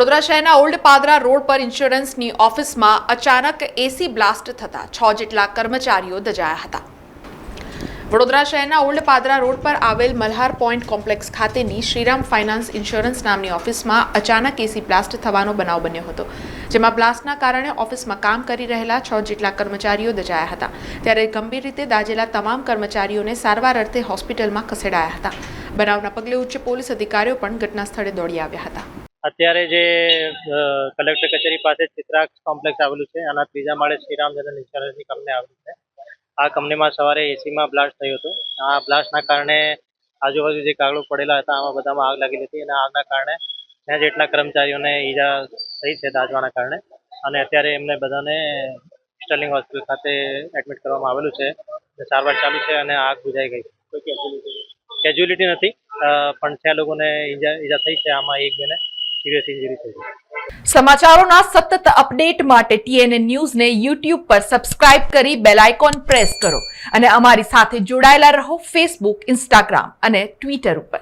વડોદરા શહેરના old Padra road પર ઇન્સ્યોરન્સની ઓફિસમાં અચાનક એસી બ્લાસ્ટ થતા 6 જેટલા કર્મચારીઓ દજાયા હતા। વડોદરા શહેરના ઓલ્ડ પાદરા રોડ પર આવેલ મલ્હાર પોઈન્ટ કોમ્પ્લેક્સ ખાતેની શ્રીરામ ફાઇનાન્સ ઇન્સ્યોરન્સ નામની ઓફિસમાં અચાનક એસી બ્લાસ્ટ થવાનો બનાવ બન્યો હતો, જેમાં બ્લાસ્ટના કારણે ઓફિસમાં કામ કરી રહેલા 6 જેટલા કર્મચારીઓ દજાયા હતા। ત્યારે ગંભીર રીતે દાઝેલા તમામ કર્મચારીઓને સારવાર અર્થે હોસ્પિટલમાં ખસેડાયા હતા। બનાવના પગલે ઉચ્ચ પોલીસ અધિકારીઓ પણ ઘટના સ્થળે દોડી આવ્યા હતા। અત્યારે જે કલેક્ટર કચેરી પાસે ચિત્રાક્ષ કોમ્પ્લેક્સ આવેલું છે, આના ત્રીજા માળે શ્રીરામ જનરલ ઇન્સ્યોરન્સની કંપની આવેલી છે। આ કંપનીમાં સવારે એસીમાં બ્લાસ્ટ થયો હતો। આ બ્લાસ્ટના કારણે આજુબાજુ જે કાગળો પડેલા હતા આમાં બધામાં આગ લાગેલી હતી અને આગના કારણે ત્યાં જેટલા કર્મચારીઓને ઈજા થઈ છે દાઝવાના કારણે, અને અત્યારે એમને બધાને સ્ટર્લિંગ હોસ્પિટલ ખાતે એડમિટ કરવામાં આવેલું છે, સારવાર ચાલુ છે અને આગ બુઝાઈ ગઈ છે। કોઈ કેજ્યુઅલિટી નથી, પણ 6 લોકોને ઈજા થઈ છે, આમાં એક બેને સિરિયસ ઇન્જરી થઈ છે। સમાચારોના સતત અપડેટ માટે TNN ન્યૂઝને YouTube પર સબસ્ક્રાઇબ કરી બેલ આઇકોન પ્રેસ કરો અને અમારી સાથે જોડાયેલા રહો Facebook, Instagram અને Twitter ઉપર।